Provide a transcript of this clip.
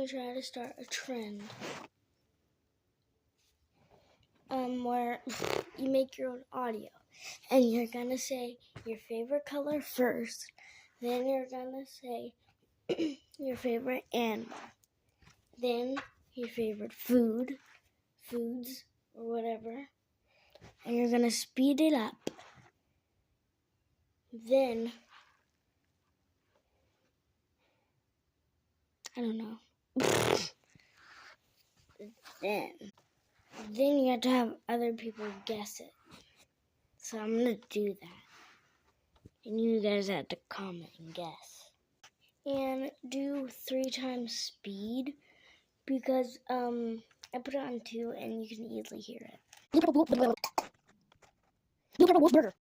gonna try to start a trend. Where you make your own audio. And you're gonna say your favorite color first. Then you're gonna say your favorite animal. Then your favorite foods, or whatever. And you're gonna speed it up. Then, I don't know. Then you have to have other people guess it. So I'm gonna do that. And you guys have to comment and guess. And do 3 times speed because I put it on 2 and you can easily hear it. New Pepper Wolf Burger.